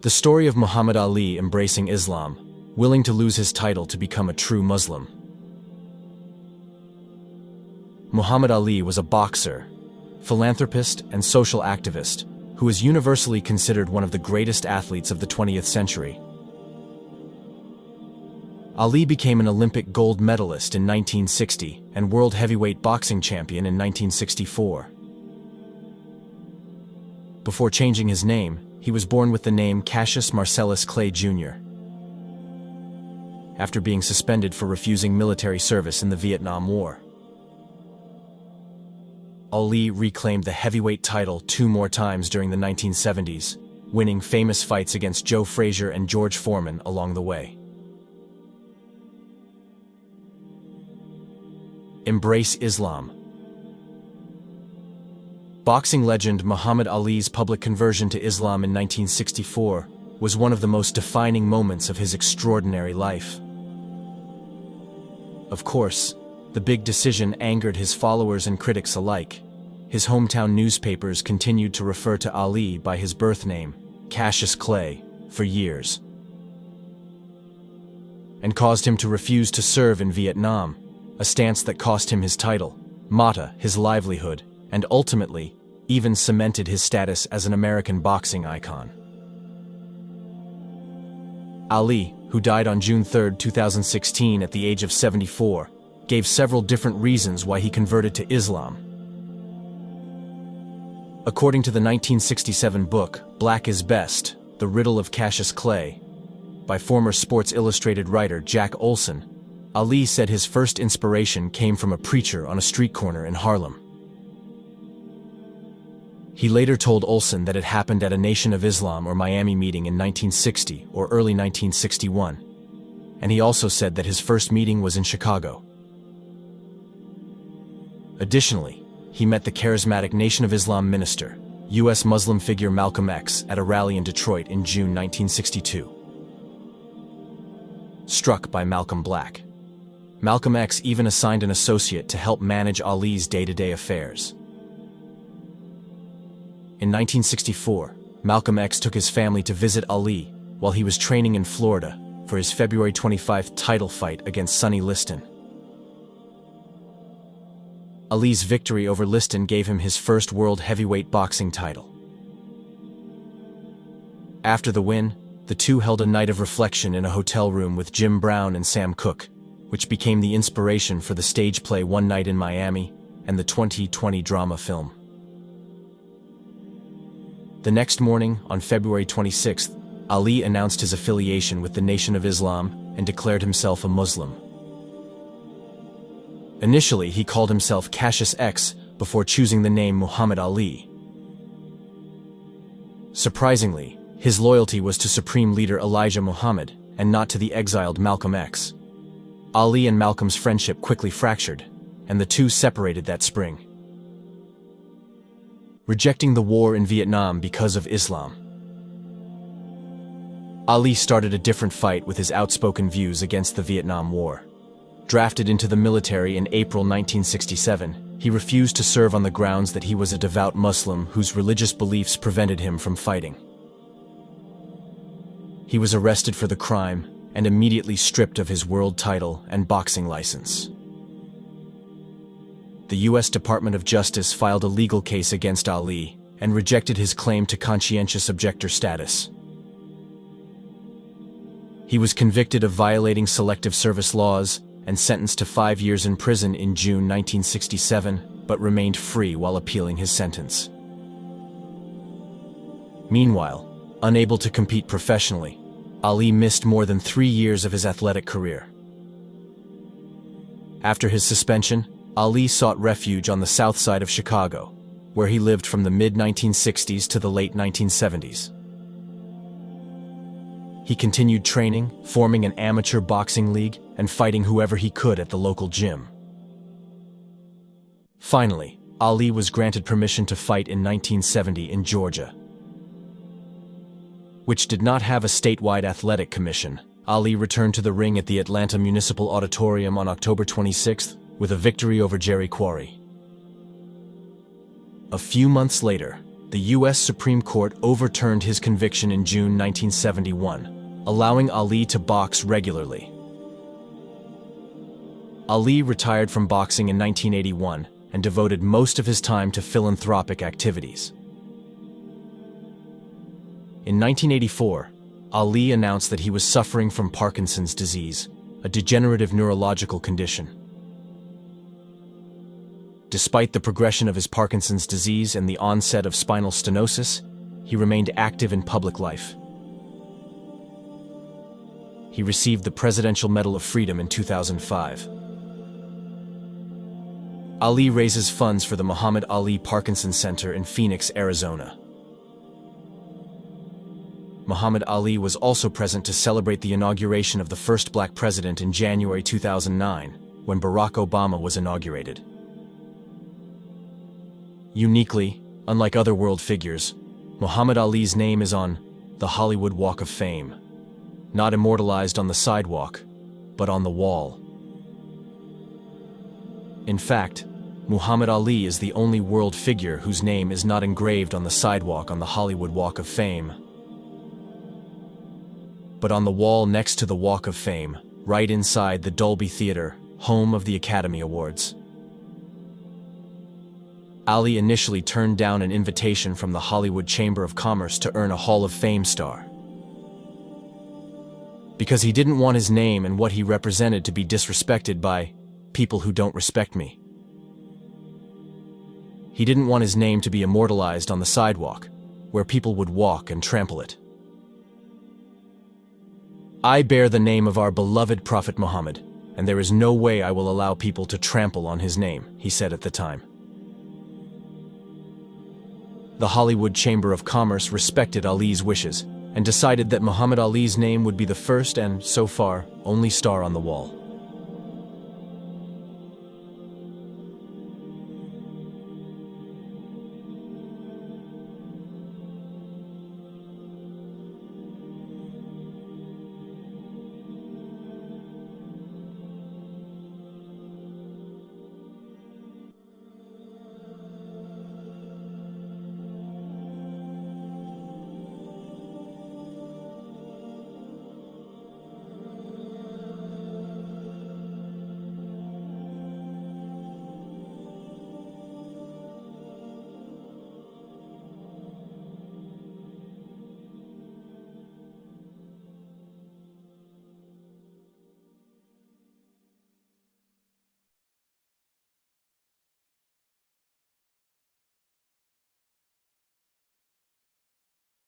The story of Muhammad Ali embracing Islam, willing to lose his title to become a true Muslim. Muhammad Ali was a boxer, philanthropist, and social activist who is universally considered one of the greatest athletes of the 20th century. Ali became an Olympic gold medalist in 1960 and world heavyweight boxing champion in 1964. Before changing his name, he was born with the name Cassius Marcellus Clay Jr. after being suspended for refusing military service in the Vietnam War. Ali reclaimed the heavyweight title 2 more times during the 1970s, winning famous fights against Joe Frazier and George Foreman along the way. Embrace Islam. Boxing legend Muhammad Ali's public conversion to Islam in 1964 was one of the most defining moments of his extraordinary life. Of course, the big decision angered his followers and critics alike. His hometown newspapers continued to refer to Ali by his birth name, Cassius Clay, for years, and caused him to refuse to serve in Vietnam, a stance that cost him his title, Mata, his livelihood, and ultimately, even cemented his status as an American boxing icon. Ali, who died on June 3, 2016 at the age of 74, gave several different reasons why he converted to Islam. According to the 1967 book, Black is Best, The Riddle of Cassius Clay, by former Sports Illustrated writer Jack Olson, Ali said his first inspiration came from a preacher on a street corner in Harlem. He later told Olson that it happened at a Nation of Islam or Miami meeting in 1960 or early 1961, and he also said that his first meeting was in Chicago. Additionally, he met the charismatic Nation of Islam minister, U.S. Muslim figure Malcolm X, at a rally in Detroit in June 1962. Struck by Malcolm Black, Malcolm X even assigned an associate to help manage Ali's day-to-day affairs. In 1964, Malcolm X took his family to visit Ali while he was training in Florida for his February 25 title fight against Sonny Liston. Ali's victory over Liston gave him his first world heavyweight boxing title. After the win, the two held a night of reflection in a hotel room with Jim Brown and Sam Cooke, which became the inspiration for the stage play One Night in Miami and the 2020 drama film. The next morning, on February 26th, Ali announced his affiliation with the Nation of Islam and declared himself a Muslim. Initially, he called himself Cassius X before choosing the name Muhammad Ali. Surprisingly, his loyalty was to Supreme Leader Elijah Muhammad and not to the exiled Malcolm X. Ali and Malcolm's friendship quickly fractured, and the two separated that spring, rejecting the war in Vietnam because of Islam. Ali started a different fight with his outspoken views against the Vietnam War. Drafted into the military in April 1967, he refused to serve on the grounds that he was a devout Muslim whose religious beliefs prevented him from fighting. He was arrested for the crime and immediately stripped of his world title and boxing license. The U.S. Department of Justice filed a legal case against Ali and rejected his claim to conscientious objector status. He was convicted of violating selective service laws and sentenced to 5 years in prison in June 1967, but remained free while appealing his sentence. Meanwhile, unable to compete professionally, Ali missed more than 3 years of his athletic career. After his suspension, Ali sought refuge on the south side of Chicago, where he lived from the mid-1960s to the late 1970s. He continued training, forming an amateur boxing league, and fighting whoever he could at the local gym. Finally, Ali was granted permission to fight in 1970 in Georgia, which did not have a statewide athletic commission. Ali returned to the ring at the Atlanta Municipal Auditorium on October 26th with a victory over Jerry Quarry. A few months later, the U.S. Supreme Court overturned his conviction in June 1971, allowing Ali to box regularly. Ali retired from boxing in 1981 and devoted most of his time to philanthropic activities. In 1984, Ali announced that he was suffering from Parkinson's disease, a degenerative neurological condition. Despite the progression of his Parkinson's disease and the onset of spinal stenosis, he remained active in public life. He received the Presidential Medal of Freedom in 2005. Ali raises funds for the Muhammad Ali Parkinson Center in Phoenix, Arizona. Muhammad Ali was also present to celebrate the inauguration of the first black president in January 2009, when Barack Obama was inaugurated. Uniquely, unlike other world figures, Muhammad Ali's name is on the Hollywood Walk of Fame, not immortalized on the sidewalk, but on the wall. In fact, Muhammad Ali is the only world figure whose name is not engraved on the sidewalk on the Hollywood Walk of Fame, but on the wall next to the Walk of Fame, right inside the Dolby Theater, home of the Academy Awards. Ali initially turned down an invitation from the Hollywood Chamber of Commerce to earn a Hall of Fame star, because he didn't want his name and what he represented to be disrespected by people who don't respect me. He didn't want his name to be immortalized on the sidewalk, where people would walk and trample it. I bear the name of our beloved Prophet Muhammad, and there is no way I will allow people to trample on his name, he said at the time. The Hollywood Chamber of Commerce respected Ali's wishes and decided that Muhammad Ali's name would be the first and, so far, only star on the wall.